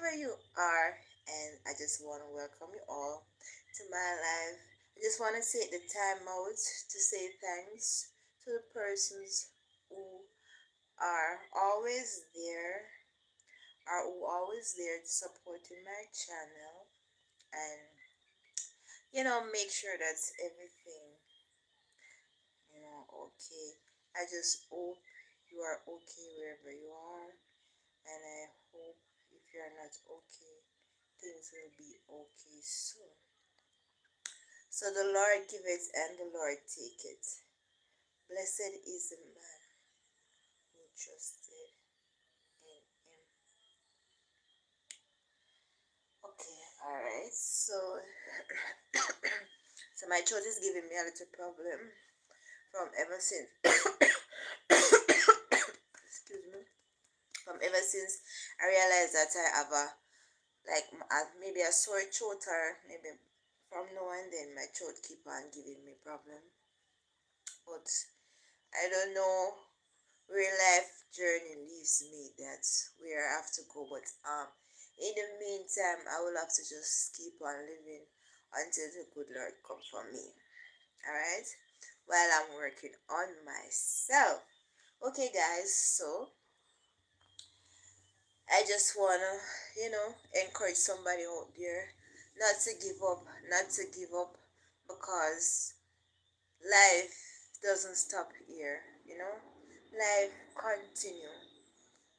wherever you are, and I just want to welcome you all to my life. I just want to take the time out to say thanks to the persons who are always there, supporting my channel and make sure that's everything okay. I just hope you are okay wherever you are, and I hope if you're not okay, things will be okay soon. So the Lord giveth and the Lord taketh. Blessed is the man who trusted in him. Okay, alright, so so my throat is giving me a little problem from ever since excuse me, from ever since I realized that I have maybe a sore throat, or maybe from now and then my throat keep on giving me problem. But I don't know where life journey leaves me. That's where I have to go. But in the meantime, I will have to just keep on living until the good Lord come for me. Alright? While I'm working on myself. Okay guys, so I just wanna, encourage somebody out there not to give up, because life doesn't stop here. Life continue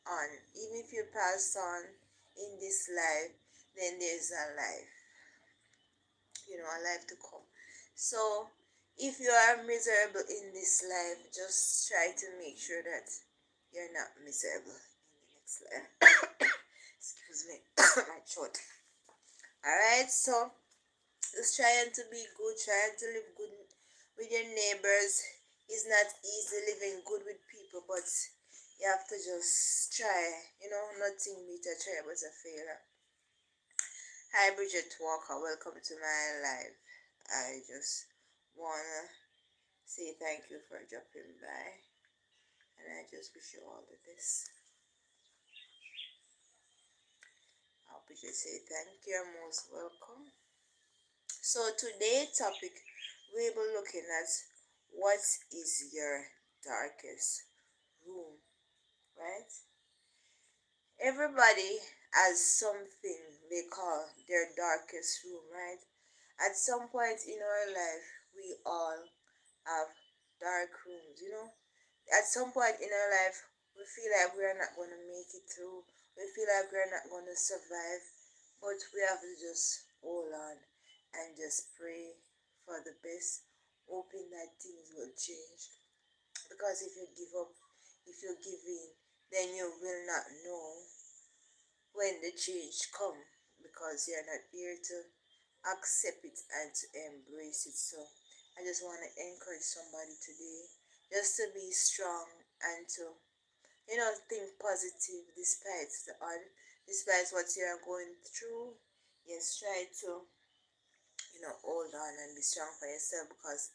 on. Even if you pass on in this life, then there's a life to come. So if you are miserable in this life, just try to make sure that you're not miserable in the next life. Excuse me, my throat. Alright, so just trying to be good, trying to live good with your neighbors. Is not easy living good with people, but you have to just try. Nothing beat a try but a failure. Hi Bridget Walker, welcome to my life. I just wanna say thank you for dropping by, and I just wish you all the best. I'll Bridget say thank you, you're most welcome. So today's topic, we will be looking at what is your darkest room, right? Everybody has something they call their darkest room, right? At some point in our life, we all have dark rooms. At some point in our life, we feel like we are not going to make it through. We feel like we are not going to survive. But we have to just hold on and just pray for the best, hoping that things will change. Because if you give up, if you give in, then you will not know when the change come, because you're not here to accept it and to embrace it. So I just want to encourage somebody today just to be strong and to think positive despite the odd, despite what you are going through. Yes, try to hold on and be strong for yourself, because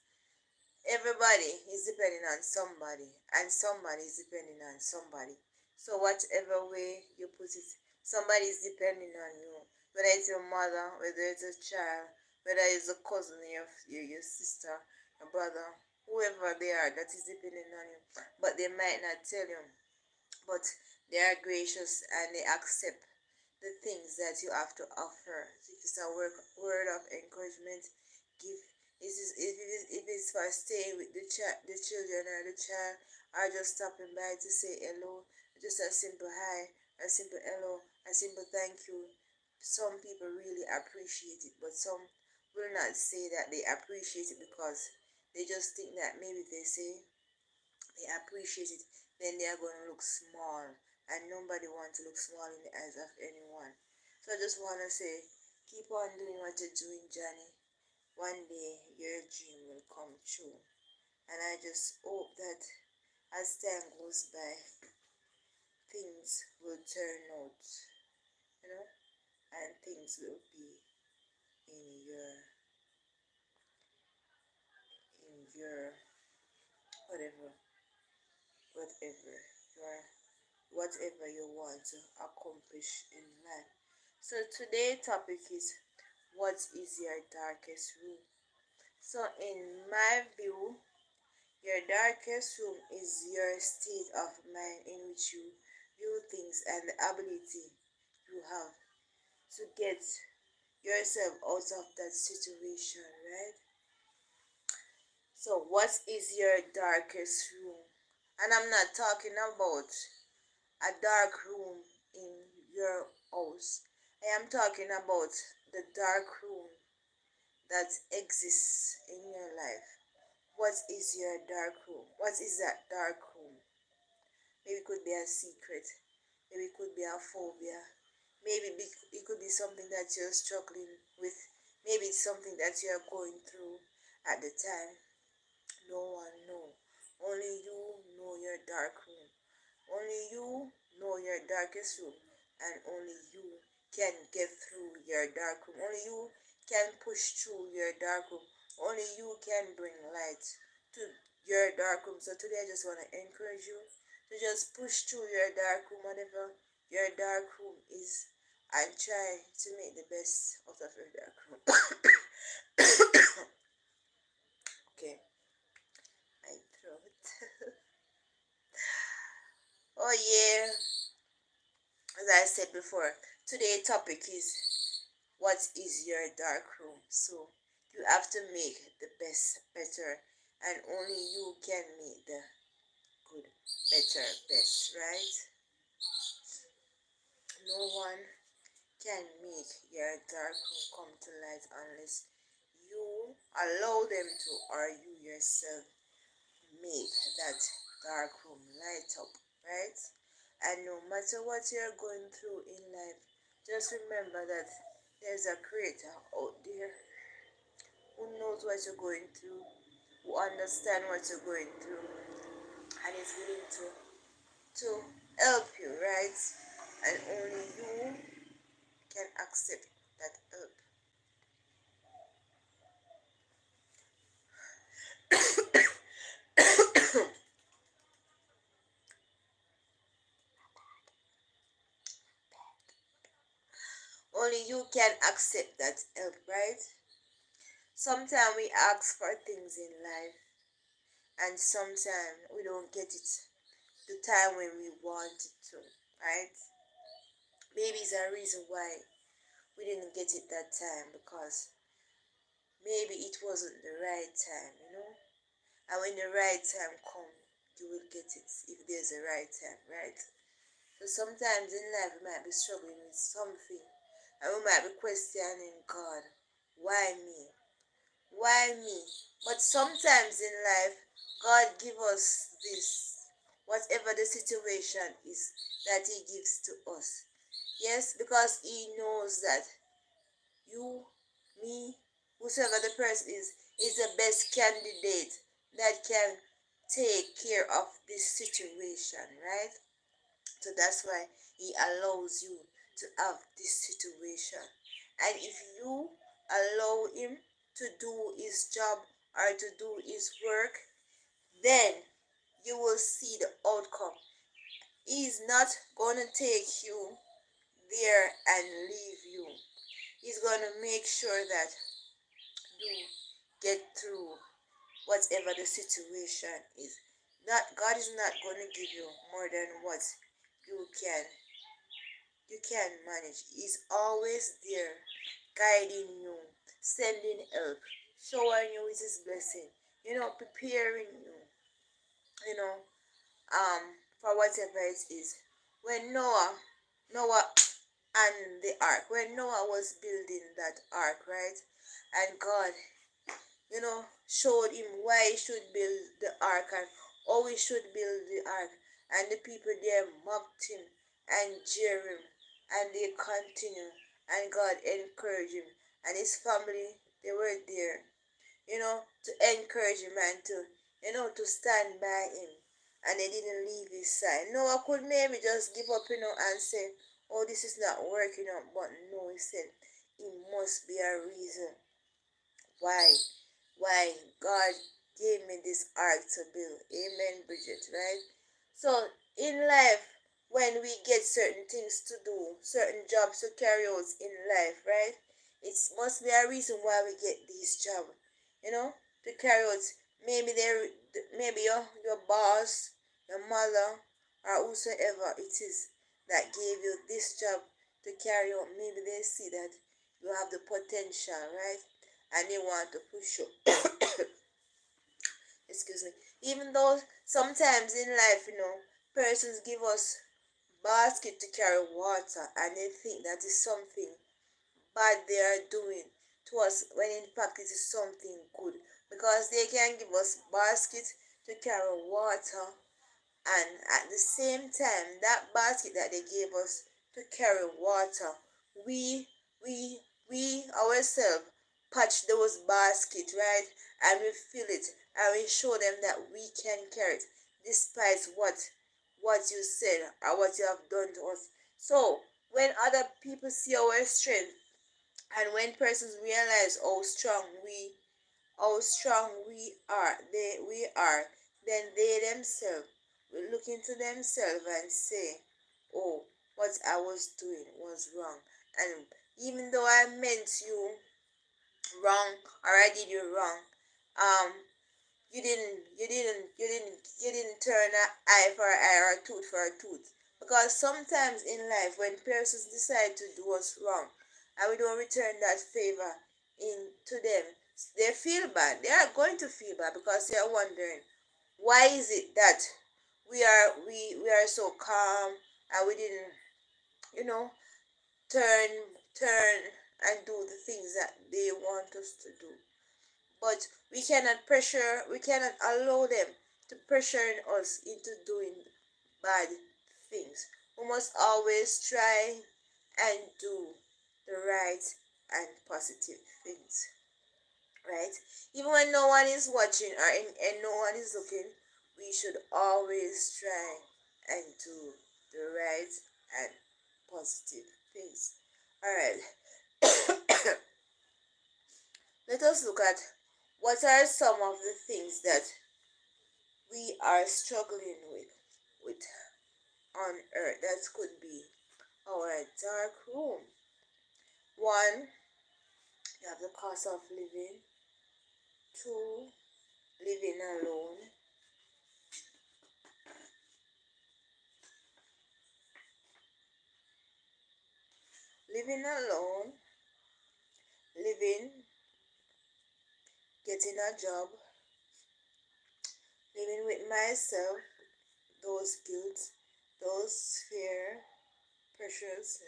everybody is depending on somebody, and somebody is depending on somebody. So whatever way you put it, somebody is depending on you. Whether it's your mother, whether it's a child, whether it's a cousin, your sister, your brother, whoever they are, that is depending on you. But they might not tell you. But they are gracious and they accept the things that you have to offer. So if it's a word of encouragement, give. If it's for staying with the children, or the child, or just stopping by to say hello, just a simple hi, a simple hello, a simple thank you. Some people really appreciate it, but some will not say that they appreciate it, because they just think that maybe they say they appreciate it, then they are going to look small, and nobody wants to look small in the eyes of anyone. So I just want to say, keep on doing what you're doing, Johnny. One day your dream will come true, and I just hope that as time goes by, things will turn out, and things will be in your whatever whatever your whatever you want to accomplish in life. So today topic is, what is your darkest room? So in my view, your darkest room is your state of mind in which you view things and the ability you have to get yourself out of that situation, right? So what is your darkest room? And I'm not talking about a dark room in your house. I am talking about the dark room that exists in your life. What is your dark room? What is that dark room? Maybe it could be a secret. Maybe it could be a phobia. Maybe it could be something that you're struggling with. Maybe it's something that you're going through at the time. No one knows. Only you know your dark room. Only you know your darkest room, and only you can get through your dark room. Only you can push through your dark room. Only you can bring light to your dark room. So today I just want to encourage you to just push through your dark room, whatever your dark room is, and try to make the best out of your dark room. Okay, my throat. Oh yeah, as I said before, today's topic is, what is your dark room? So you have to make the best better, and only you can make the good better best, right? No one can make your dark room come to light unless you allow them to, or you yourself make that dark room light up, right? And no matter what you're going through in life, just remember that there's a creator out there who knows what you're going through, who understands what you're going through, and is willing to help you, right? And only you can accept that help. Only you can accept that help, right? Sometimes we ask for things in life, and sometimes we don't get it the time when we want it to, right? Maybe it's a reason why we didn't get it that time, because maybe it wasn't the right time, you know? And when the right time comes, you will get it if there's a right time, right? So sometimes in life we might be struggling with something, and we might be questioning God, why me? Why me? But sometimes in life, God give us this, whatever the situation is that He gives to us. Yes, because He knows that you, me, whosoever the person is the best candidate that can take care of this situation, right? So that's why He allows you to have this situation. And if you allow Him to do His job or to do His work, then you will see the outcome. He's not going to take you there and leave you. He's going to make sure that you get through whatever the situation is. Not God is not going to give you more than what you can manage. He's always there, guiding you, sending help, showing you with His blessing, preparing you, you know, for whatever it is. When Noah and the ark, when Noah was building that ark, right? And God, showed him why he should build the ark and how he should build the ark. And the people there mocked him and jeered him, and they continued. And God encouraged him, and his family, they were there, to encourage him and to stand by him. And they didn't leave his side. Noah could maybe just give up, and say, oh, this is not working out. But no, he said, it must be a reason why God gave me this ark to build. Amen, Bridget, right? So in life, when we get certain things to do, certain jobs to carry out in life, right? It must be a reason why we get these jobs, you know, to carry out. Maybe maybe your boss, your mother, or whosoever it is that gave you this job to carry out. Maybe they see that you have the potential, right? And they want to push you. Excuse me. Even though sometimes in life, persons give us basket to carry water and they think that is something bad they are doing to us, when in fact it is something good, because they can give us basket to carry water, and at the same time that basket that they gave us to carry water, we we we ourselves patch those baskets, right? And we fill it and we show them that we can carry it despite what you said or what you have done to us. So when other people see our strength, and when persons realize how strong we are, then they themselves will look into themselves and say, "Oh, what I was doing was wrong." And even though I meant you wrong, or I did you wrong, um, you didn't turn an eye for an eye or a tooth for a tooth. Because sometimes in life, when persons decide to do us wrong and we don't return that favor in to them, they feel bad. They are going to feel bad because they are wondering, why is it that we are so calm and we didn't, you know, turn turn and do the things that they want us to do. But we cannot allow them to pressure us into doing bad things. We must always try and do the right and positive things, right? Even when no one is watching, and no one is looking, we should always try and do the right and positive things. All right. Let us look at what are some of the things that we are struggling with on earth. That could be our dark room. One, you have the cost of living. Two, living alone. Living alone, living, getting a job, living with myself, those guilt, those fear, pressures,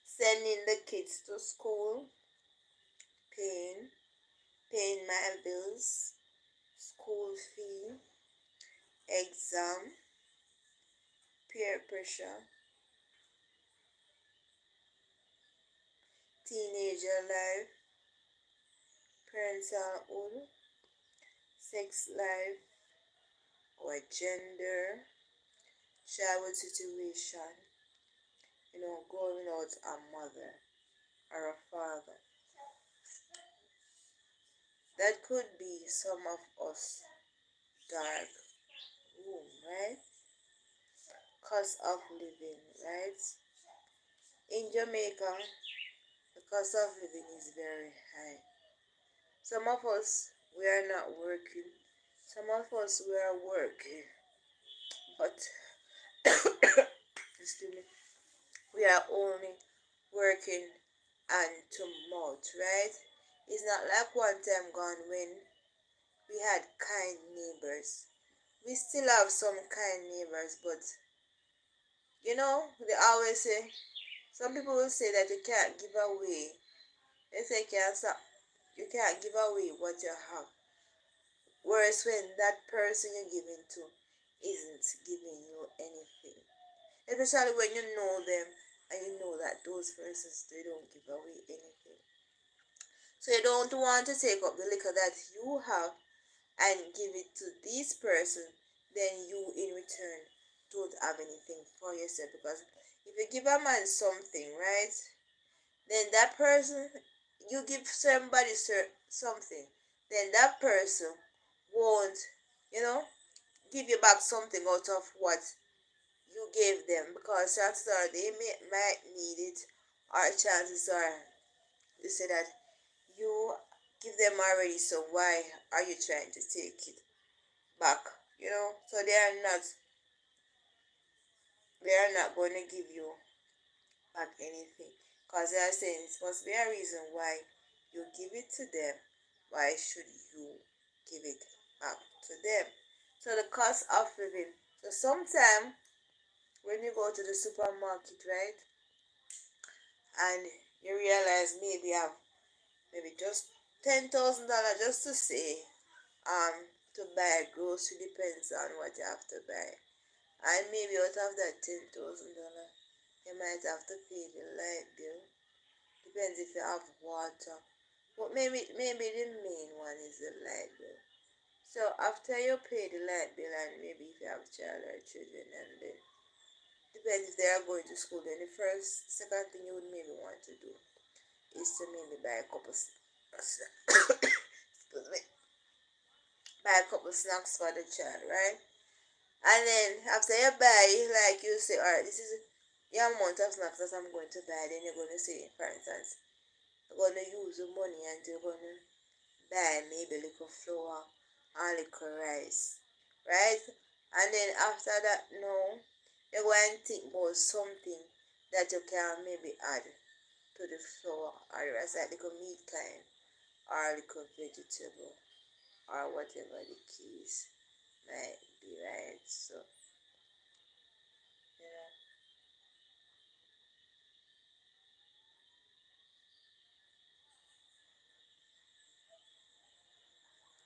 sending the kids to school, paying, paying my bills, school fee, exam, peer pressure, teenager life, parentalhood, sex life or gender, childhood situation, growing out a mother or a father. That could be some of us dark room, right? Cost of living, right? In Jamaica, the cost of living is very high. Some of us, we are not working. Some of us, we are working. But, excuse me, we are only working hand to mouth, right? It's not like one time gone when we had kind neighbors. We still have some kind neighbors, but they always say, some people will say that you can't give away. They say you can't give away what you have. Whereas when that person you're giving to isn't giving you anything. Especially when you know them and you know that those persons, they don't give away anything. So you don't want to take up the liquor that you have and give it to this person, then you in return don't have anything for yourself. Because if you give a man something, right, then that person, you give somebody something, then that person won't, you know, give you back something out of what you gave them, because chances are they might need it, or chances are they say that you give them already, so why are you trying to take it back? So they are not going to give you back anything, because they are saying it must be a reason why you give it to them. Why should you give it back to them? So the cost of living. So sometimes when you go to the supermarket, right, and you realize maybe you have maybe just $10,000 just to say, to buy grocery, depends on what you have to buy. And maybe out of that $10,000, you might have to pay the light bill. Depends if you have water. But maybe the main one is the light bill. So after you pay the light bill, and maybe if you have child or children, and then depends if they are going to school, then the second thing you would maybe want to do is to maybe buy a couple excuse me, buy a couple snacks for the child, right? And then after you buy, like you say, all right, this is the amount of snacks that I'm going to buy. Then you're going to say, for instance, you're going to use the money and you're going to buy maybe a little flour and a little rice, right? And then after that, no, you're going to think about something that you can maybe add to the flour or the rice, like little meat kind or a little vegetable or whatever the case might be, right? So, you know,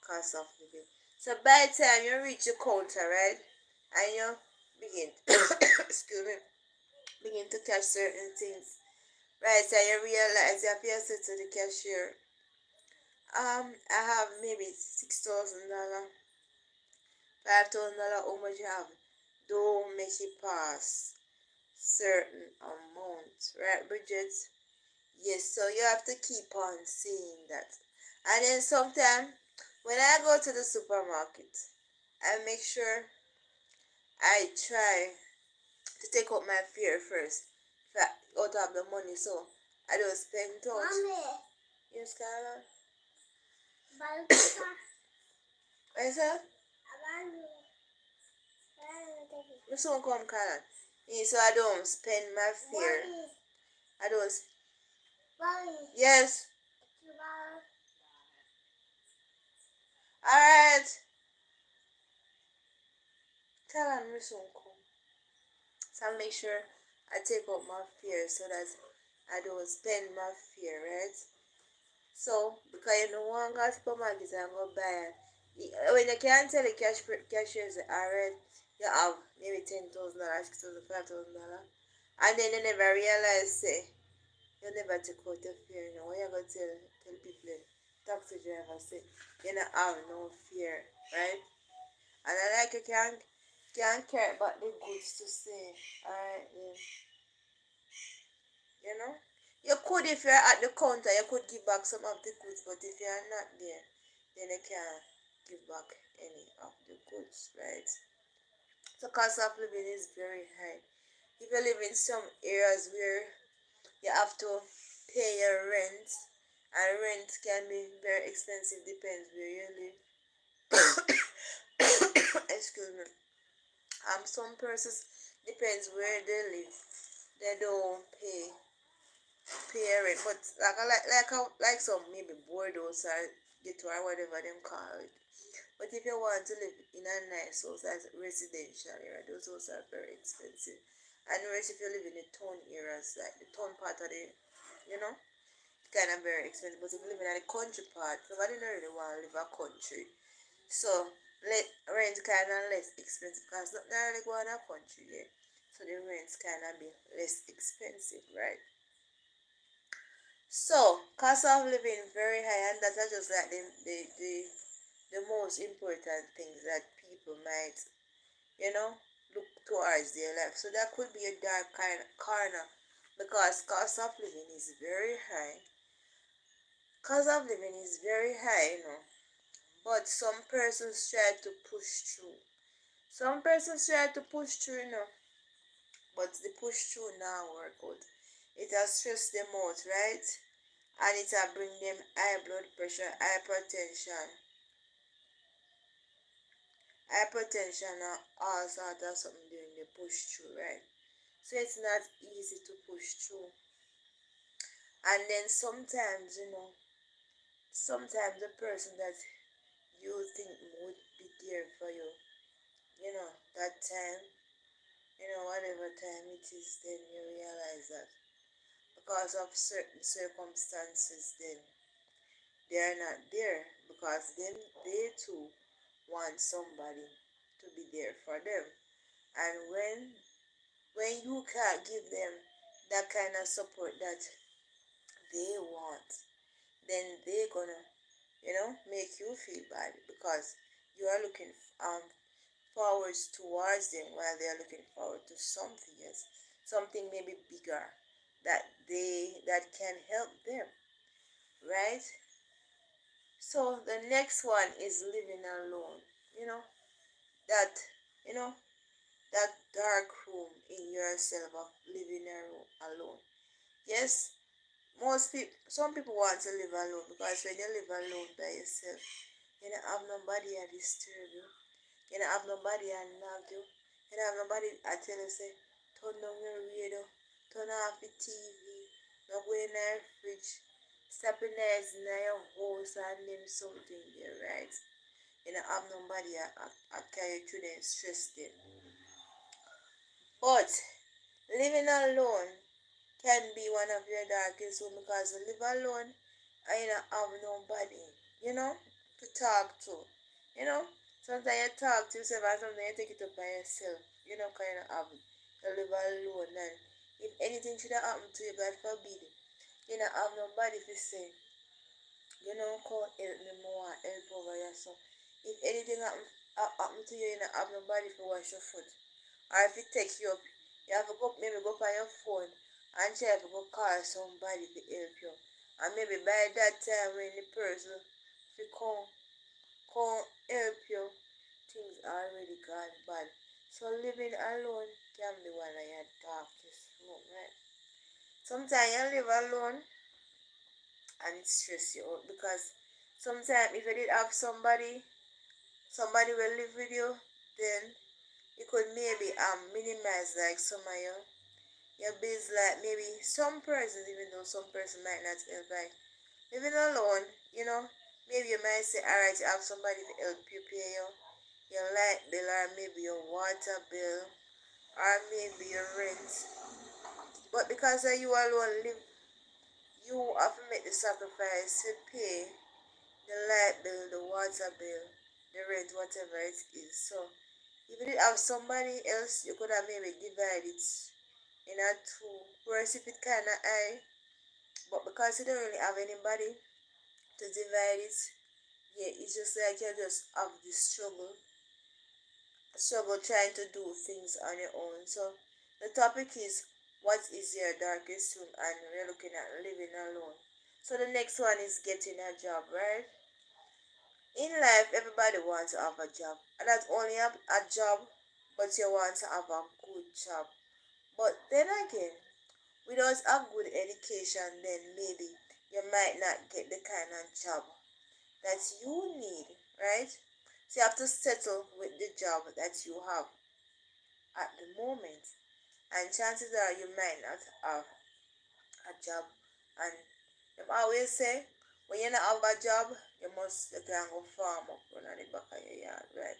cost of living. So by the time you reach your counter, right, and you begin, excuse me, begin to catch certain things, right? So you realize you have to say to the cashier, I have maybe $6,000, $5,000. How much you have? Don't make it pass certain amount, right, Bridget? Yes. So you have to keep on saying that, and then sometimes when I go to the supermarket, I make sure I try to take out my fare first, out of the money, so I don't spend it out. Mommy. Yes, Carla? What is that? My son come, Carla. Yeah, so I don't spend my fare. I don't. Yes. Alright. Tell him my son come. So I make sure I take out my fare so that I don't spend my fare, right? So, because you know one go supermarket and go buy, when you can't tell the cashiers, alright, you have maybe $10,000, $6,000, $5,000, and then they never realize, say, you never take out your fare. You know, when you go tell people, taxi driver, say, you don't have no fare, right? And I like you can't care about the goods to say, alright, then, you know. You could, if you're at the counter, you could give back some of the goods, but if you're not there, then you can't give back any of the goods, right? So cost of living is very high. If you live in some areas where you have to pay your rent, and rent can be very expensive, depends where you live. Excuse me. Some persons, depends where they live, they don't pay rent, but like some maybe boardhouse or ghetto or whatever them call it. But if you want to live in a nice house, that's residential area, those houses are very expensive. And whereas if you live in the town areas, like the town part of the, you know, kind of very expensive. But if you live in the country part, nobody don't really want to live a country. So let rent kind of less expensive, because not really go in a country yet. So the rents kind of be less expensive, right? So cost of living very high, and that's just like the most important things that people might, you know, look towards their life. So that could be a dark kind of corner, because cost of living is very high. Cost of living is very high, but some persons try to push through. Some persons try to push through, but the push through now work out. It has stressed them out, right? And it has bring them high blood pressure, hypertension, and all sort of something during the push through, right? So it's not easy to push through. And then sometimes the person that you think would be there for you, that time, whatever time it is, then you realize that because of certain circumstances, then they are not there because then they too want somebody to be there for them. And when you can't give them that kind of support that they want, then they're gonna, make you feel bad because you are looking forward towards them while they are looking forward to something else, something maybe bigger that can help them, right? So the next one is living alone. You know that you know that dark room in yourself of living alone. Yes, some people want to live alone because when you live alone by yourself, you don't have nobody to disturb you. You don't have nobody to knock you. You don't have nobody to tell you say, turn down your radio, turn off the TV, not go in the fridge, stop in there in your house and name something there, right? You don't have nobody to carry through the stress there. But living alone can be one of your darkest rooms because you live alone and you don't have nobody, to talk to. You know, sometimes you talk to yourself and sometimes you take it up by yourself. Kind of have you live alone and if anything should have happened to you, God forbid, you don't have nobody to say, call help me more, help over your son. If anything happen to you, you don't have nobody to wash your foot. Or if it takes you up, you have to go by your phone and try to go call somebody to help you. And maybe by that time when the person will come help you, things are already gone bad. So living alone can be one of your darkest room, right? Sometimes you live alone and it stresses you out because sometimes if you did have somebody will live with you, then you could maybe minimize like some of your bills, like maybe some persons, even though some person might not help, like living alone, maybe you might say, alright, you have somebody to help you pay your light bill or maybe your water bill or maybe your rent. But because of you alone live, you have to make the sacrifice to pay the light bill, the water bill, the rent, whatever it is. So if you did have somebody else, you could have maybe divided it in a two. Whereas if it kinda high, but because you don't really have anybody to divide it, yeah, it's just like you just have this struggle trying to do things on your own. So the topic is what is your darkest room, and we're looking at living alone. So the next one is getting a job, right? In life, everybody wants to have a job, and not only a job, but you want to have a good job. But then again, without a good education, then maybe you might not get the kind of job that you need, right? So you have to settle with the job that you have at the moment. And chances are you might not have a job. And I always say, when you don't have a job, you can go farm up run on the back of your yard, right?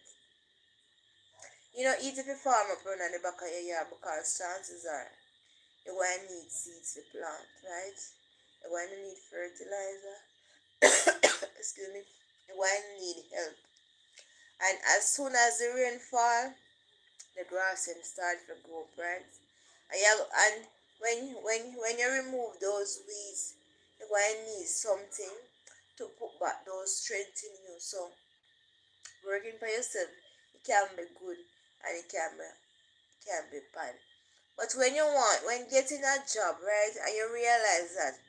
Easy to farm up run on the back of your yard because chances are you're going to need seeds to plant, right? You're going to need fertilizer. Excuse me. You're going to need help. And as soon as the rain fall, the grass can start to grow up, right? And when you remove those weeds, you're going to need something to put back those strength in you. So working for yourself, it can be good and it can be bad. But when getting a job, right, and you realize that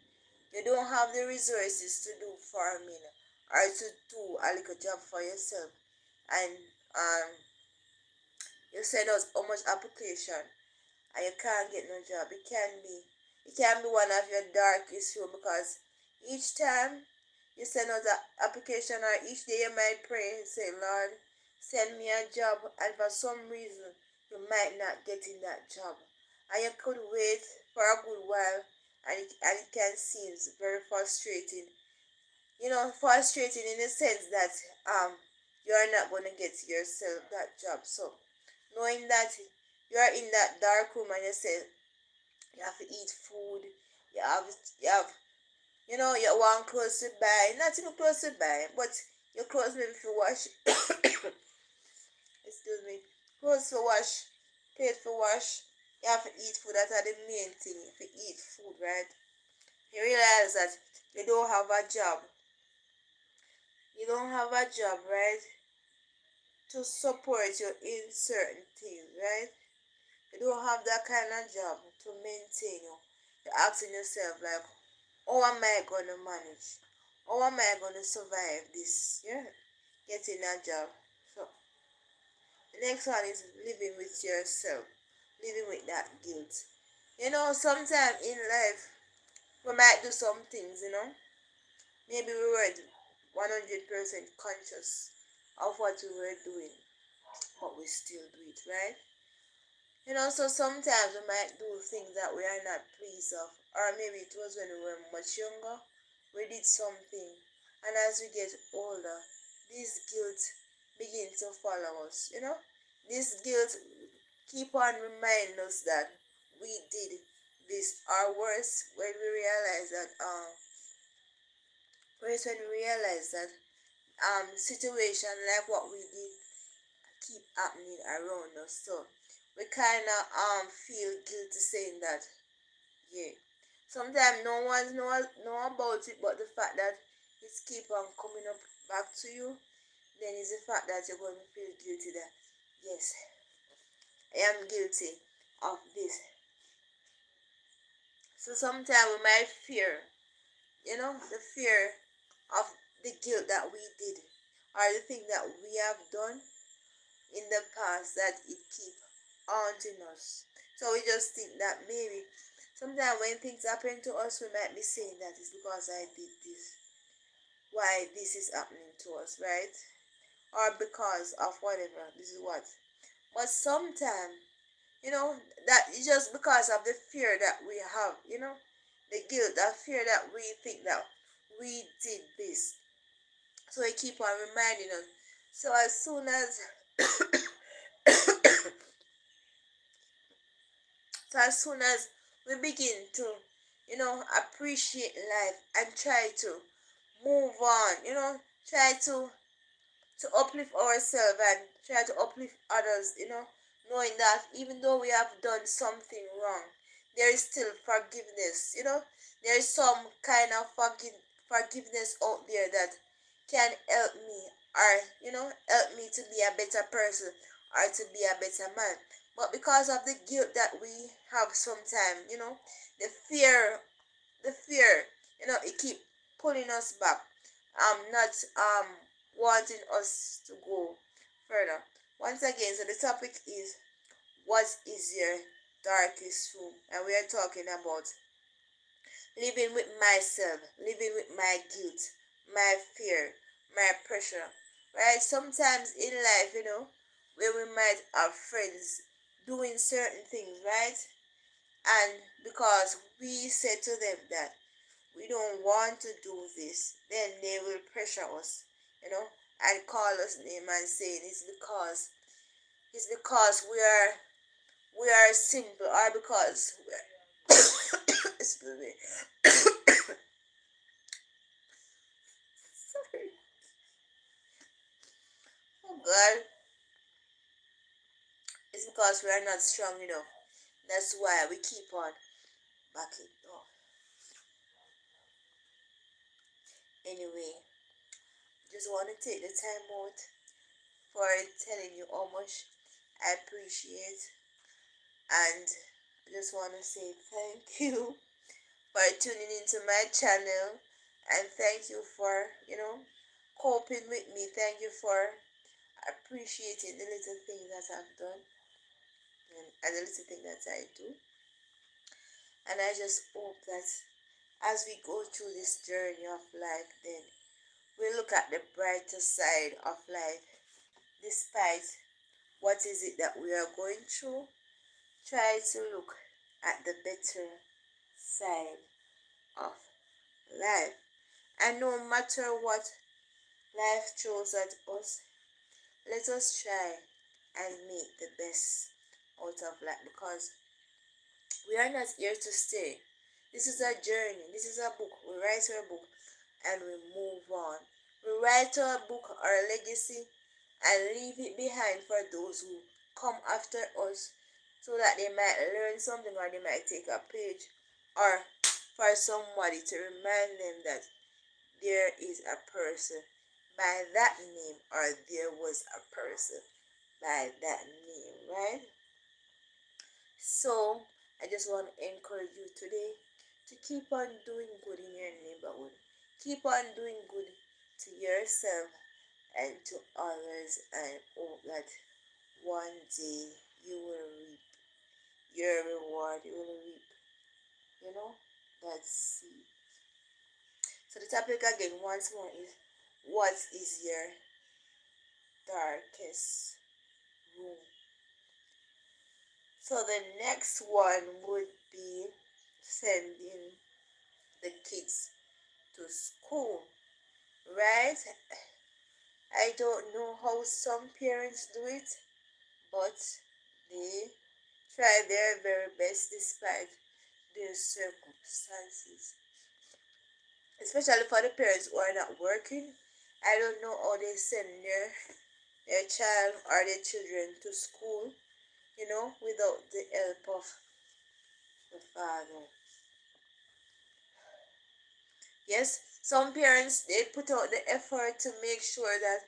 you don't have the resources to do farming or to do a little job for yourself, and um You send out how much application and you can't get no job. It can be one of your darkest room, because each time you send out the application, or each day you might pray and say, Lord, send me a job, and for some reason you might not get in that job. And you could wait for a good while, and it can seem very frustrating. Frustrating in the sense that you're not going to get yourself that job. So knowing that you're in that dark room and you say you have to eat food, you have you want clothes to buy, not even clothes to buy, but your clothes maybe for wash. Excuse me. Clothes for wash, plate for wash. You have to eat food. That are the main thing. If you eat food, right? You realize that you don't have a job. You don't have a job, right? To support you in certain things, right? You don't have that kind of job to maintain you. You're asking yourself like, how am I gonna manage? How am I gonna survive this? Yeah, getting a job. So the next one is living with yourself, living with that guilt. Sometimes in life we might do some things. Maybe we weren't 100% conscious of what we were doing, but we still do it, right? So sometimes we might do things that we are not pleased of, or maybe it was when we were much younger, we did something, and as we get older, this guilt begins to follow us. This guilt keep on reminding us that we did this, or worse, when we realize that situation like what we did keep happening around us. So we kind of feel guilty saying that, yeah. Sometimes no one know about it, but the fact that it's keep on coming up back to you, then is the fact that you're going to feel guilty that, yes, I am guilty of this. So sometimes we might fear, the fear of the guilt that we did, or the thing that we have done in the past, that it keep haunting us. So we just think that maybe sometimes when things happen to us, we might be saying that it's because I did this, why this is happening to us, right? Or because of whatever, this is what. But sometimes, that is just because of the fear that we have, the guilt, that fear that we think that we did this. So we keep on reminding us. So as soon as So as soon as we begin to, appreciate life and try to move on, try to uplift ourselves and try to uplift others, knowing that even though we have done something wrong, there is still forgiveness, there is some kind of forgiveness out there that can help me, or help me to be a better person, or to be a better man. But because of the guilt that we have sometimes, the fear it keep pulling us back, not wanting us to go further. Once again, so the topic is, what is your darkest room? And we are talking about living with myself, living with my guilt, my fear, my pressure. Right? Sometimes in life, where we might have friends doing certain things, right? And because we said to them that we don't want to do this, then they will pressure us, and call us name and saying it's because we are simple, or because we're excuse me. Sorry. Oh God, it's because we are not strong enough. That's why we keep on backing off. Anyway, just want to take the time out for telling you how much I appreciate, and just want to say thank you for tuning into my channel, and thank you for coping with me. Thank you for appreciating the little things that I've done. and the little thing that I do. And I just hope that as we go through this journey of life, then we look at the brighter side of life despite what is it that we are going through. Try to look at the better side of life. And no matter what life throws at us, let us try and make the best out of life, because we are not here to stay. This is a journey. This is a book. We write our book and we move on. We write our book, our legacy, and leave it behind for those who come after us, so that they might learn something, or they might take a page, or for somebody to remind them that there is a person by that name, or there was a person by that name, right? So I just want to encourage you today to keep on doing good in your neighborhood. Keep on doing good to yourself and to others, and hope that one day you will reap your reward. You will reap, you know, that seed. So the topic again once more is, what is your darkest room? So the next one would be sending the kids to school, right? I don't know how some parents do it, but they try their very best despite their circumstances. Especially for the parents who are not working, I don't know how they send their child or their children to school, without the help of the father. Yes, some parents, they put out the effort to make sure that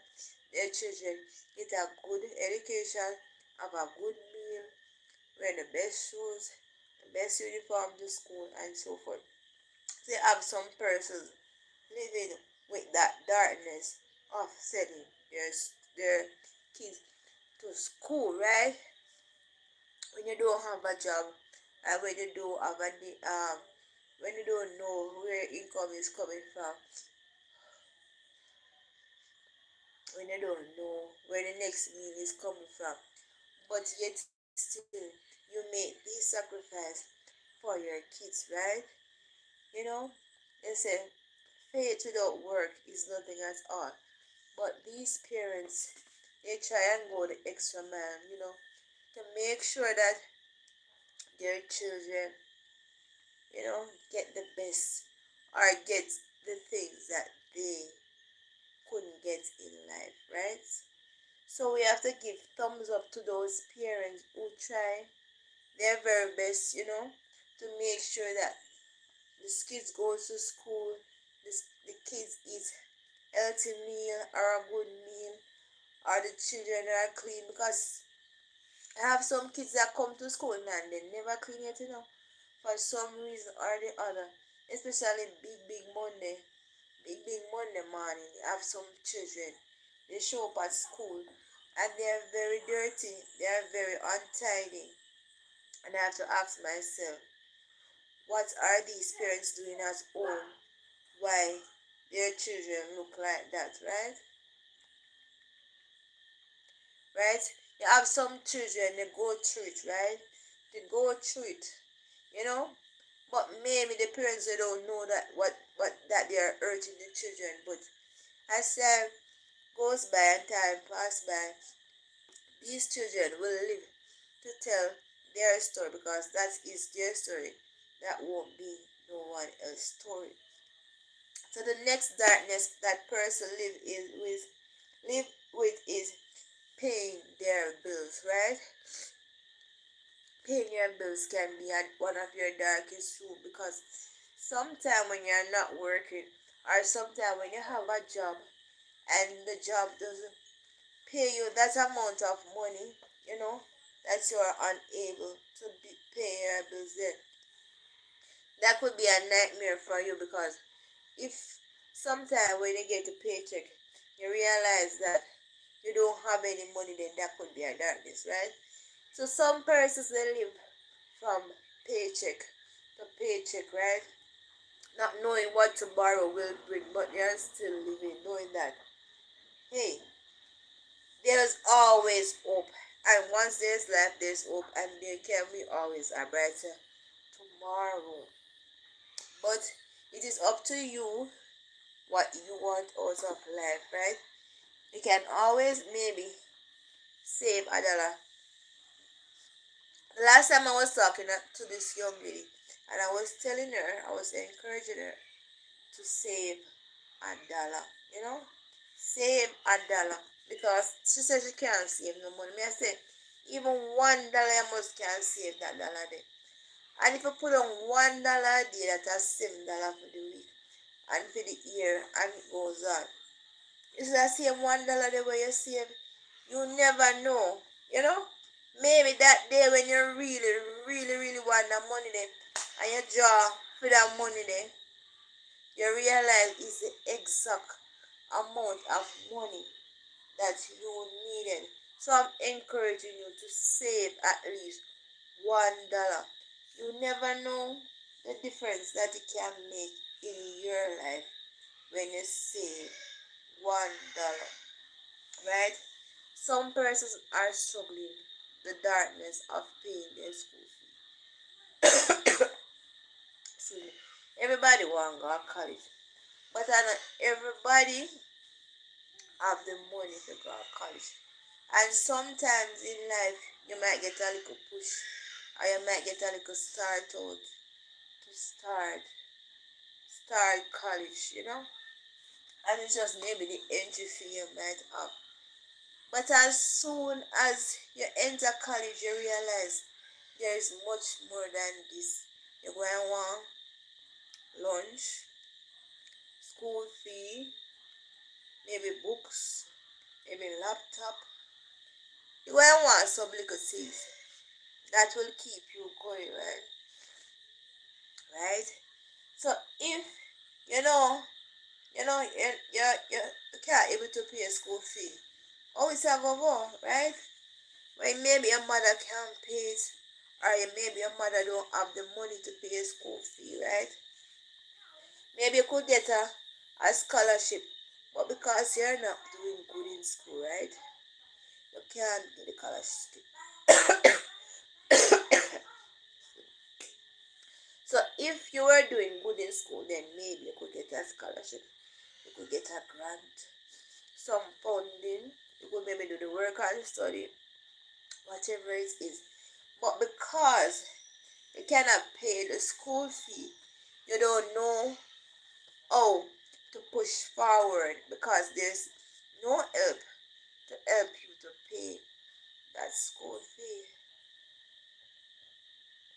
their children get a good education, have a good meal, wear the best shoes, the best uniform to school, and so forth. They have some persons living with that darkness of sending their kids to school, right? When you don't have a job, and when you don't have when you don't know where income is coming from, when you don't know where the next meal is coming from, but yet still you make this sacrifice for your kids, right? You know, they say faith without work is nothing at all. But these parents, they try and go the extra mile, to make sure that their children, get the best, or get the things that they couldn't get in life, right? So we have to give thumbs up to those parents who try their very best, to make sure that the kids go to school, the kids eat healthy meal or a good meal, or the children are clean, because I have some kids that come to school and they never clean it, for some reason or the other. Especially big Monday morning. You have some children, they show up at school and they are very dirty, they are very untidy. And I have to ask myself, what are these parents doing at home? Why their children look like that, right? Right? You have some children, they go through it, right? They go through it, you know. But maybe the parents, they don't know that what that they are hurting the children. But as time goes by and time pass by, these children will live to tell their story, because that is their story. That won't be no one else's story. So the next darkness that person live with is paying their bills, right? Paying your bills can be one of your darkest rooms, because sometimes when you're not working, or sometimes when you have a job and the job doesn't pay you that amount of money, that you are unable to pay your bills, then that could be a nightmare for you, because if sometime when you get a paycheck, you realize that you don't have any money, then that could be a darkness, right? So some persons they live from paycheck to paycheck, right? Not knowing what tomorrow will bring, but they are still living, knowing that hey, there's always hope. And once there's life, there's hope, and there can be always a brighter tomorrow. But it is up to you what you want out of life, right? You can always maybe save $1. The last time I was talking to this young lady, and I was telling her, I was encouraging her to save $1. You know, save $1 because she said she can't save no money. Me I say even $1 you must can save that dollar there. And if you put on $1 a day, that's $7 for the week and for the year, and it goes on. It's the same $1 the way you save. You never know, you know. Maybe that day when you really want that money there, and you draw for that money there, you realize it's the exact amount of money that you needed. So I'm encouraging you to save at least $1. You never know the difference that it can make in your life when you save $1, right? Some persons are struggling the darkness of paying their school fee. See, everybody want to go to college, but not everybody have the money to go to college. And sometimes in life, you might get a little push, or you might get a little start out to start college, you know. And it's just maybe the entry fee you might have. But as soon as you enter college, you realize there is much more than this. You're going to want lunch, school fee, maybe books, maybe laptop. You're going to want some little things that will keep you going, right? Right? So if you know, you can't able to pay a school fee, always have a go, right? When maybe your mother can't pay it, or maybe your mother don't have the money to pay a school fee, right? Maybe you could get a scholarship, but because you're not doing good in school, right? You can't get the scholarship. So if you were doing good in school, then maybe you could get a scholarship. You could get a grant, some funding. You could maybe do the work and study, whatever it is. But because you cannot pay the school fee, you don't know how to push forward because there's no help to help you to pay that school fee.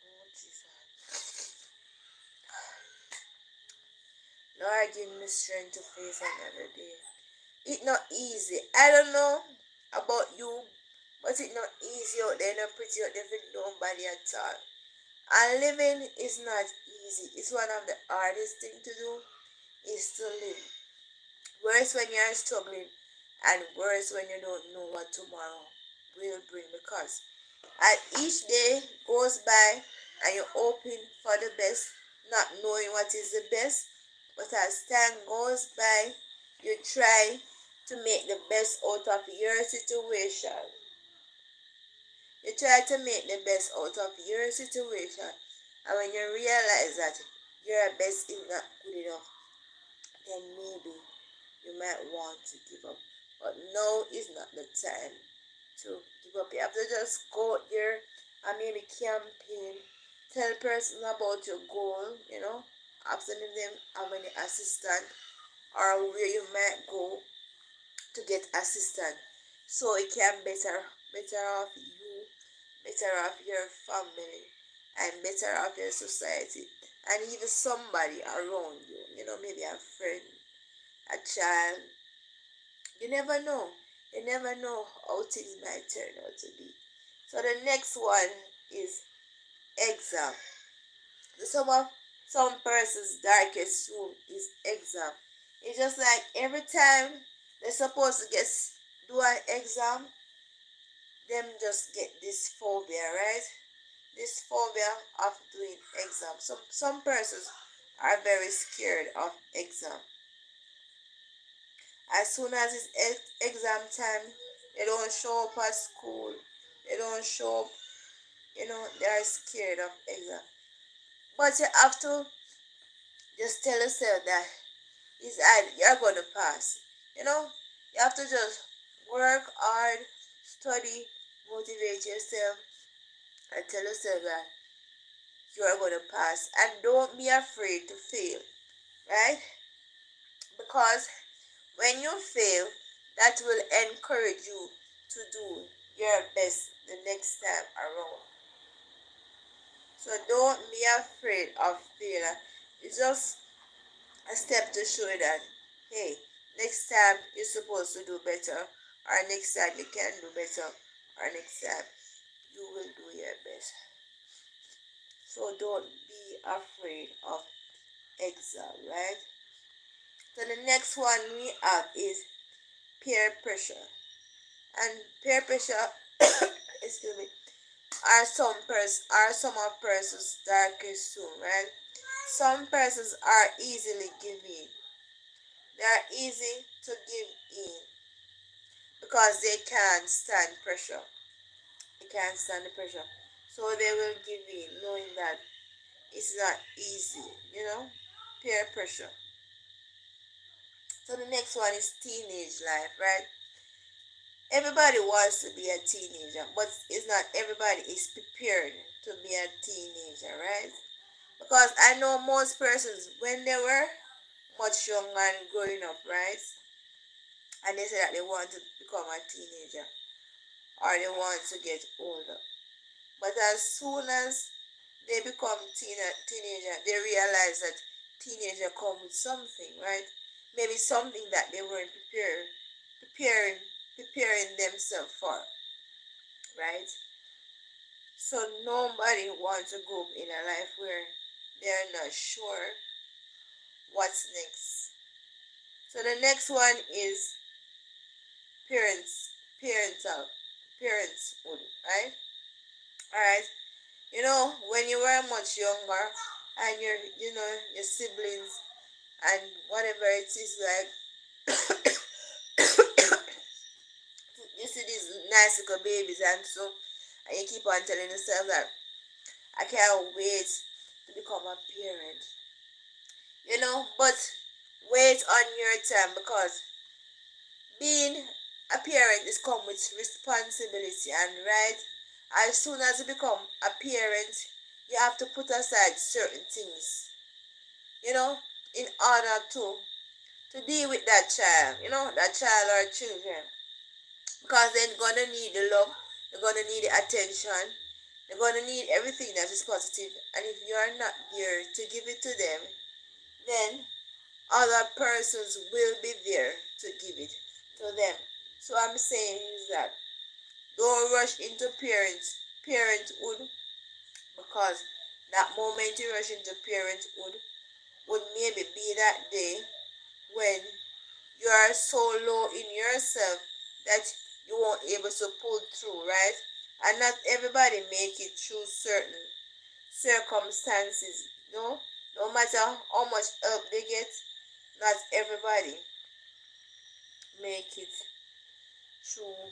Oh, Jesus. Lord, give me strength to face another day. It's not easy. I don't know about you, but it's not easy out there, not pretty out there for nobody at all. And living is not easy. It's one of the hardest things to do is to live. Worse when you're struggling, and worse when you don't know what tomorrow will bring, because as each day goes by and you're hoping for the best, not knowing what is the best, but as time goes by, you try to make the best out of your situation. You try to make the best out of your situation, and when you realize that your best is not good enough, then maybe you might want to give up. But now is not the time to give up. You have to just go out there and maybe campaign, tell person about your goal, ask them if they have any assistant or where you might go to get assistance. So it can better off you, better off your family, and better off your society, and even somebody around you, maybe a friend, a child. You never know. You never know how things might turn out to be. So the next one is exam. Some person's darkest room is exam. It's just like every time they're supposed to do an exam, them just get this phobia, right? This phobia of doing exam. Some persons are very scared of exam. As soon as it's exam time, they don't show up at school. They don't show up. They are scared of exam. But you have to just tell yourself that you're going to pass. You know, you have to just work hard, study, motivate yourself, and tell yourself that you are going to pass. And don't be afraid to fail, right? Because when you fail, that will encourage you to do your best the next time around. So don't be afraid of failure. It's just a step to show you that, hey, next time you're supposed to do better, or next time you can do better, or next time you will do your best. So don't be afraid of exam, right? So the next one we have is peer pressure. And peer pressure, excuse me, are some of persons darkest too, right? Some persons are easily giving. They are easy to give in because they can't stand pressure. They can't stand the pressure. So they will give in knowing that it's not easy, peer pressure. So the next one is teenage life, right? Everybody wants to be a teenager, but it's not everybody is prepared to be a teenager, right? Because I know most persons when they were much younger and growing up, right? And they say that they want to become a teenager or they want to get older. But as soon as they become teenager, they realize that teenager come with something, right? Maybe something that they weren't preparing preparing themselves for, right? So nobody wants to go in a life where they're not sure what's next. So the next one is parents, parenthood, right? All right. When you were much younger and your siblings and whatever it is like, you see these nice little babies and you keep on telling yourself that I can't wait to become a parent. But wait on your time because being a parent is come with responsibility and right as soon as you become a parent you have to put aside certain things, you know, in order to deal with that child, that child or children. Because they're gonna need the love, they're gonna need the attention, they're gonna need everything that is positive. And if you are not there to give it to them, then other persons will be there to give it to them. So I'm saying is that don't rush into parenthood because that moment you rush into parenthood would maybe be that day when you are so low in yourself that you won't able to pull through, right? And not everybody make it through certain circumstances, no matter how much help they get, not everybody make it through.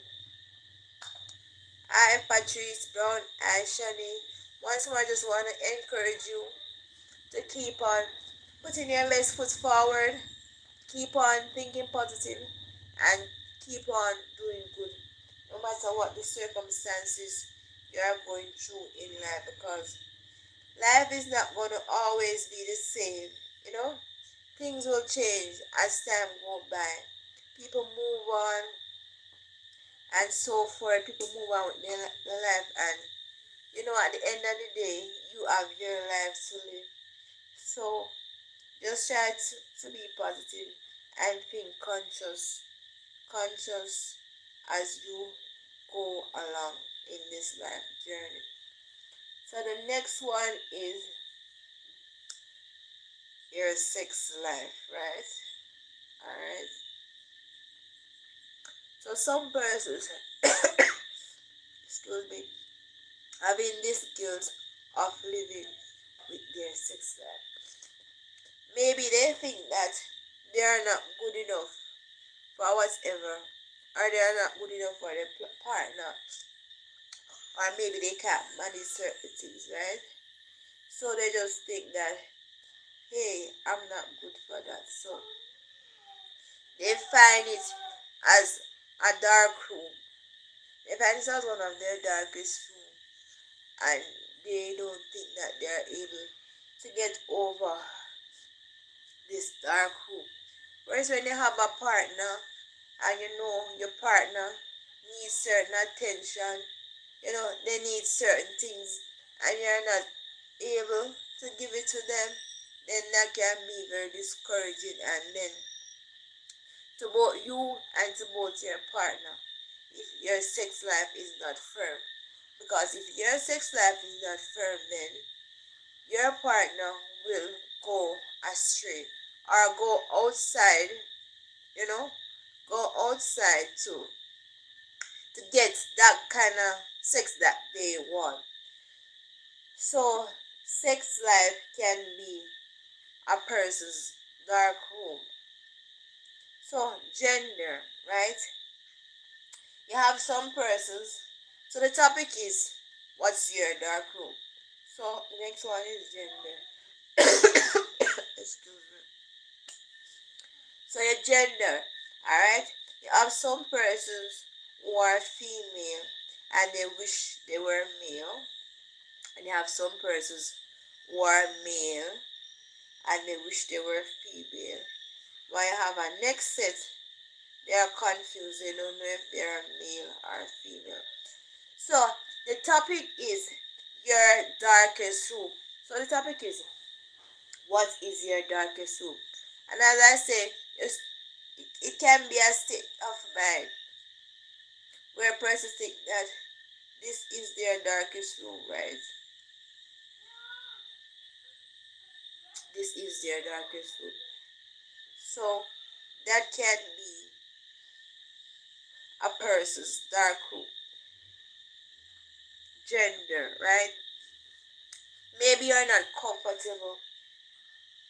Hi Patrice Brown, hi Shani. Once more I just want to encourage you to keep on putting your best foot forward, keep on thinking positive, and keep on doing good, no matter what the circumstances you are going through in life, because life is not going to always be the same. Things will change as time go by. People move on and so forth. People move on with their life, and at the end of the day, you have your life to live. So just try to be positive and think conscious as you go along in this life journey. So the next one is your sex life, right? Alright. So some persons excuse me, having this guilt of living with their sex life. Maybe they think that they are not good enough for whatever, or they are not good enough for their partner, or maybe they can't manage certain things, right? So they just think that, hey, I'm not good for that. So they find it as a dark room. They find it as one of their darkest rooms, and they don't think that they are able to get over this dark room. Whereas when you have a partner and you know your partner needs certain attention, you know, they need certain things and you're not able to give it to them, then that can be very discouraging, and then to both you and to both your partner if your sex life is not firm. Because if your sex life is not firm, then your partner will go astray or go outside, you know, go outside to get that kind of sex that they want. So sex life can be a person's dark room. So gender, right? You have some persons. So the topic is, what's your dark room? So the next one is gender. Excuse me. So your gender, alright? You have some persons who are female and they wish they were male. And you have some persons who are male and they wish they were female. While you have a next set, they are confused. They don't know if they are male or female. So the topic is your darkest room. So the topic is, what is your darkest room? And as I say, it can be a state of mind where a person think that this is their darkest room, right? This is their darkest room. So that can be a person's dark room. Gender, right? Maybe you're not comfortable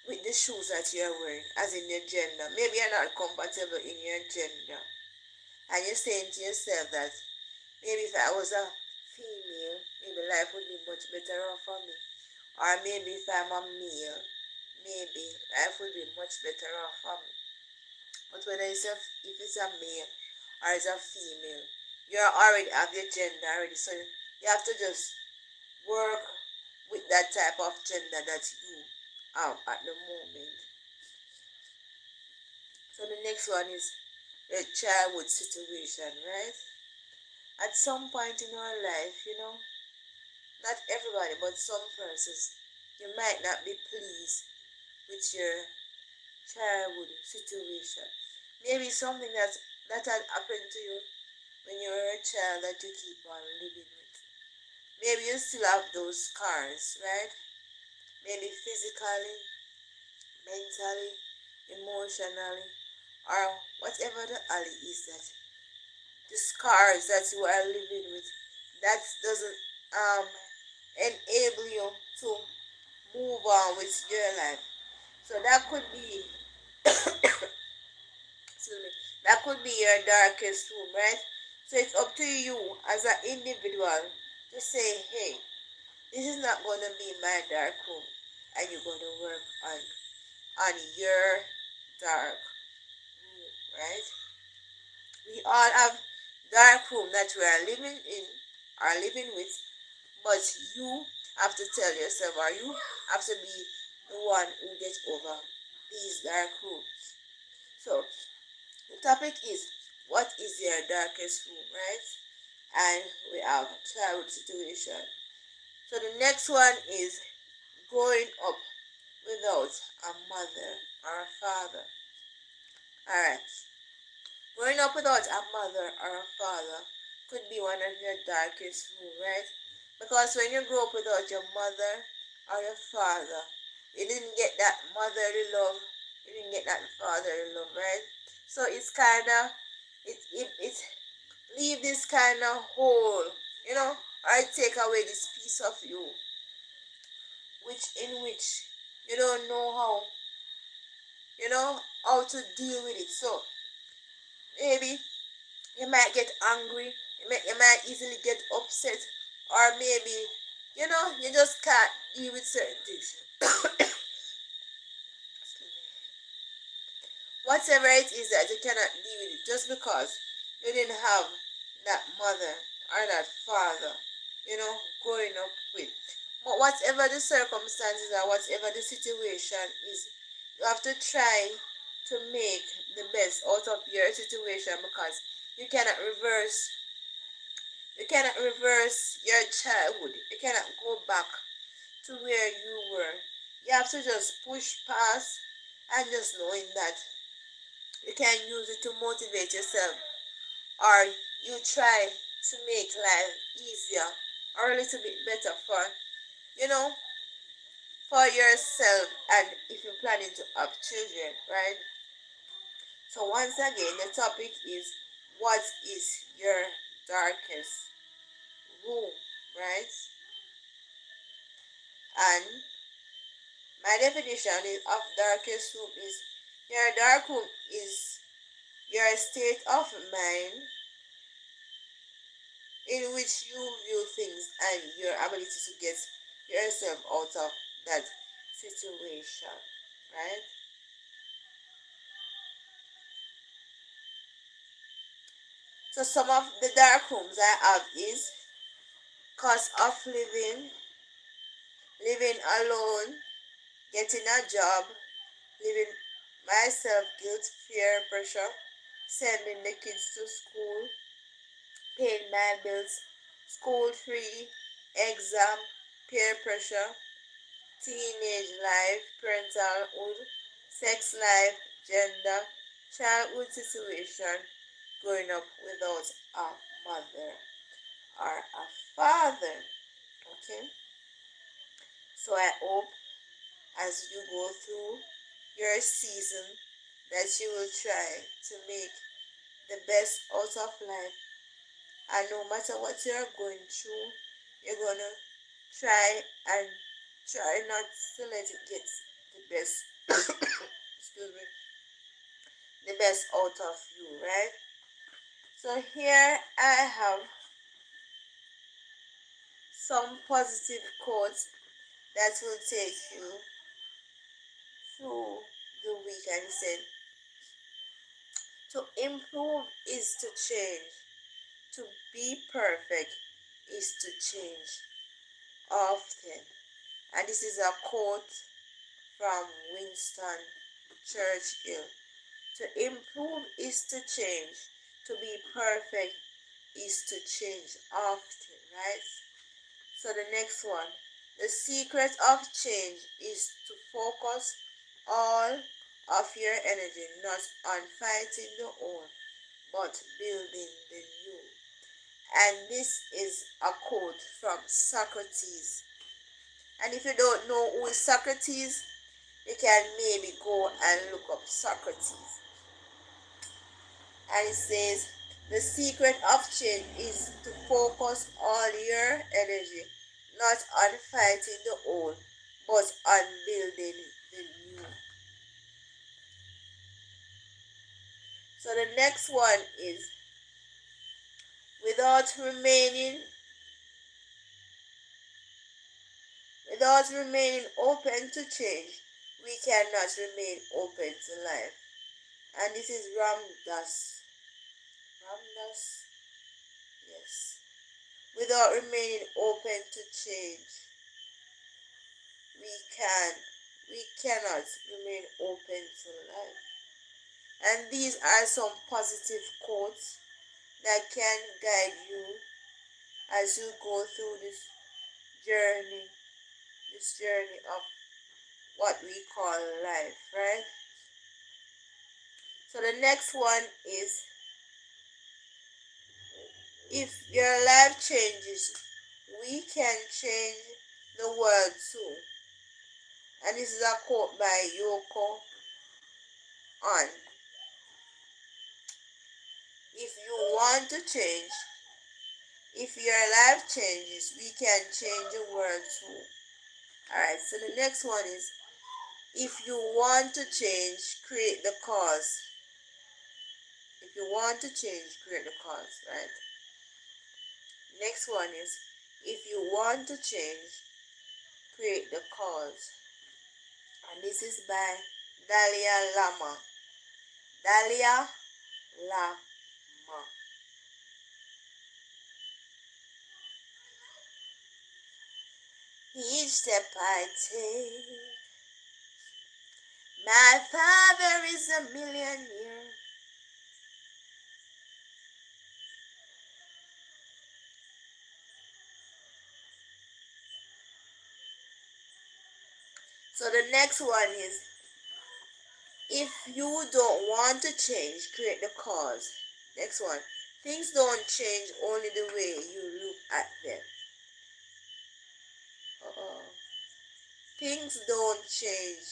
with the shoes that you're wearing, as in your gender. Maybe you're not compatible in your gender. And you're saying to yourself that maybe if I was a female, maybe life would be much better off for me. Or maybe if I'm a male, maybe life would be much better off for me. But whether if it's a male or it's a female, you already have your gender already. So you have to just work with that type of gender that you have at the moment. So the next one is your childhood situation, right? At some point in our life, you know, not everybody, but some persons, you might not be pleased with your childhood situation. Maybe something that had happened to you when you were a child that you keep on living with. Maybe you still have those scars, right? Maybe physically, mentally, emotionally, or whatever the alley is, that the scars that you are living with, that doesn't enable you to move on with your life. So that could be excuse me, that could be your darkest room, right? So it's up to you as an individual to say, hey, this is not going to be my dark room, and you're going to work on your dark room, right? We all have dark room that we are living in, are living with, but you have to tell yourself, or you have to be the one who gets over these dark rooms. So the topic is, what is your darkest room, right? And we have childhood situation. So the next one is growing up without a mother or a father. Alright. Growing up without a mother or a father could be one of your darkest rooms, right? Because when you grow up without your mother or your father, you didn't get that motherly love, you didn't get that fatherly love, right? So it's kind of, it leave this kind of hole or take away this piece of you, which you don't know how to deal with it. So maybe you might get angry, you might easily get upset, or maybe you just can't deal with certain things. Whatever it is that you cannot deal with it, just because you didn't have that mother or that father, growing up with. But whatever the circumstances or whatever the situation is, you have to try to make the best out of your situation, because you cannot reverse your childhood. You cannot go back to where you were. You have to just push past, and just knowing that you can use it to motivate yourself, or you try to make life easier or a little bit better you know for yourself, and if you're planning to have children, right? So once again, the topic is, what is your darkest room, right? And my definition of darkest room is, your dark room is your state of mind in which you view things and your ability to get yourself out of that situation, right? So some of the dark rooms I have is cost of living alone, getting a job, living myself, guilt, fear, pressure, sending the kids to school, paying my bills, school free, exam, peer pressure, teenage life, parentalhood, sex life, gender, childhood situation, growing up without a mother or a father. Okay? So I hope as you go through your season that you will try to make the best out of life. And no matter what you're going through, you're gonna try and try not to let it get the best excuse me, the best out of you, right? So here I have some positive quotes that will take you through the week. And it said, to improve is to change, to be perfect is to change often. And this is a quote from Winston Churchill. To improve is to change, to be perfect is to change often, right? So the next one, the secret of change is to focus all of your energy not on fighting the old, but building the new. And this is a quote from Socrates. And if you don't know who is Socrates, you can maybe go and look up Socrates. And it says, the secret of change is to focus all your energy not on fighting the old, but on building the new. So the next one is, without remaining open to change, we cannot remain open to life. And this is Ramdas. Ramdas? Yes. Without remaining open to change, we can we cannot remain open to life. And these are some positive quotes that can guide you as you go through this journey of what we call life, right? So the next one is, if your life changes, we can change the world too. And this is a quote by Yoko Ono. If you want to change, If your life changes, we can change the world too. Alright, so the next one is, if you want to change, create the cause. If you want to change, create the cause, right? Next one is, if you want to change, create the cause. And this is by Dalai Lama. Dalai Lama. Each step I take, my father is a millionaire. So the next one is, if you don't want to change, create the cause. Next one, things don't change only the way you look at them. Uh-oh. Things don't change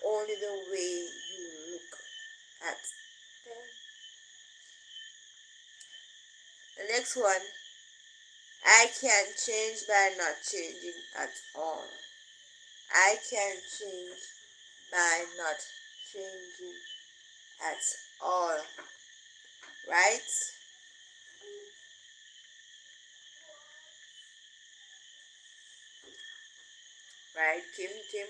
only the way you look at them. The next one, I can change by not changing at all. I can change by not changing at all. Right? Right, Kim Kim?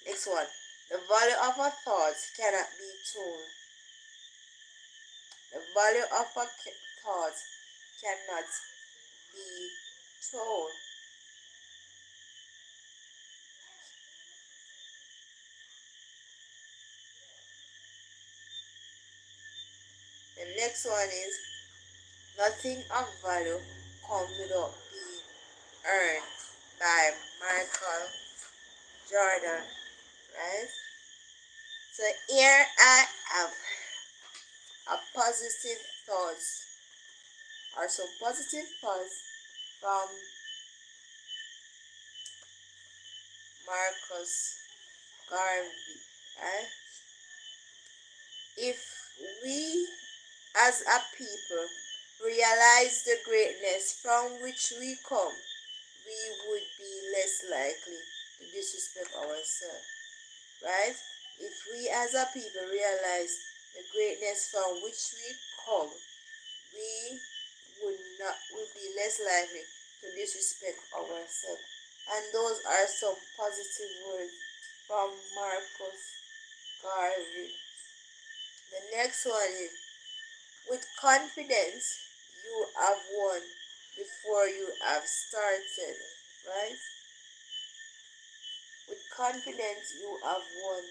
Next one. The value of our thoughts cannot be told. The value of our thoughts cannot be told. The next one is, nothing of value comes without being earned, by Michael Jordan. Right? So here I have a positive thoughts, or some positive thoughts from Marcus Garvey. Right? If we as a people realize the greatness from which we come, we would be less likely to disrespect ourselves, right? If we as a people realize the greatness from which we come, we would be less likely to disrespect ourselves. And those are some positive words from Marcus Garvey. The next one is, with confidence you have won before you have started, right? With confidence you have won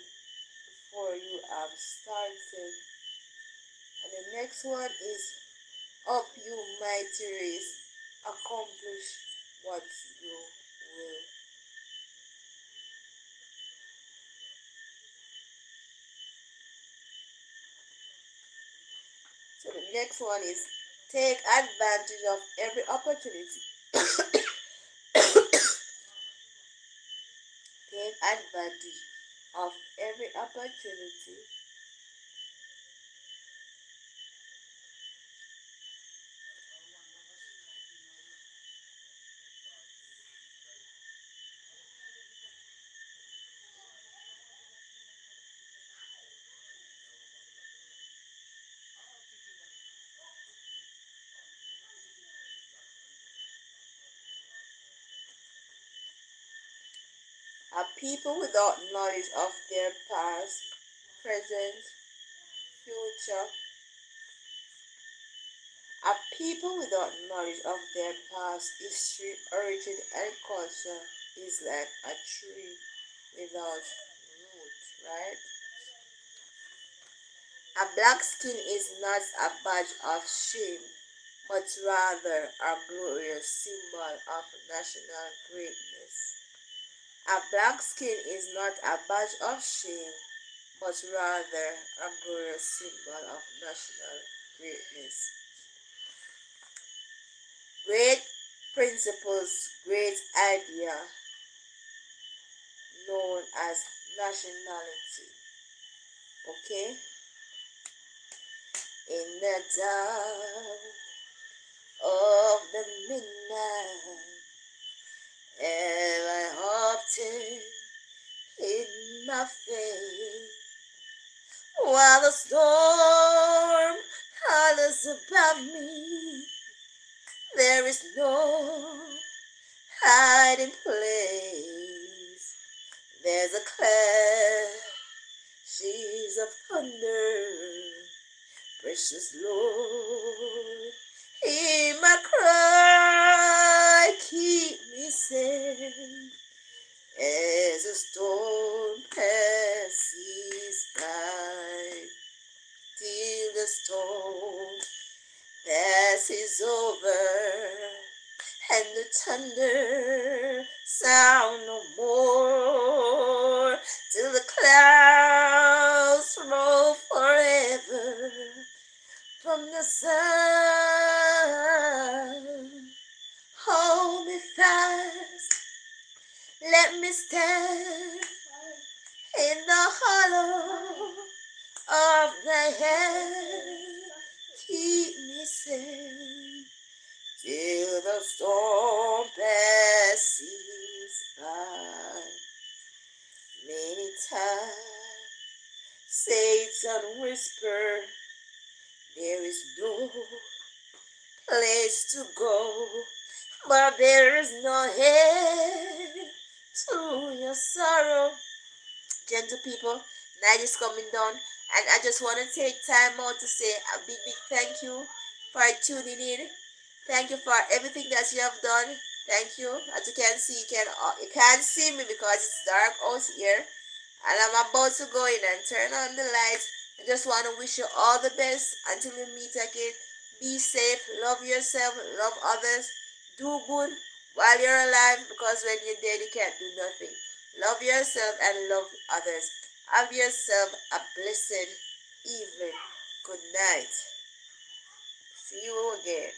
before you have started. And the next one is, up you mighty race, accomplish what you will. So the next one is, take advantage of every opportunity. Take advantage of every opportunity. A people without knowledge of their past, present, future. A people without knowledge of their past, history, origin, and culture is like a tree without roots, right? A black skin is not a badge of shame, but rather a glorious symbol of national greatness. A black skin is not a badge of shame, but rather a glorious symbol of national greatness. Great principles, great idea known as nationality. Okay? In the dark of the midnight, have I often hid my face while the storm hollers about me. There is no hiding place. There's a cloud, she's of thunder. Precious Lord, hear my cry, keep me safe as the storm passes by. Till the storm passes over and the thunder sound no more, till the clouds roll forever from the sun. Hold me fast, let me stand in the hollow of thy hand. Keep me safe till the storm passes by. Many times Satan whispered, there is no place to go, but there is no end to your sorrow. Gentle people, night is coming down, and I just want to take time out to say a big, big thank you for tuning in. Thank you for everything that you have done. Thank you. As you can see, you can't see me because it's dark out here, and I'm about to go in and turn on the lights. I just want to wish you all the best until we meet again. Be safe, love yourself, love others, do good while you're alive, because when you're dead, you can't do nothing. Love yourself and love others. Have yourself a blessed evening. Good night. See you again.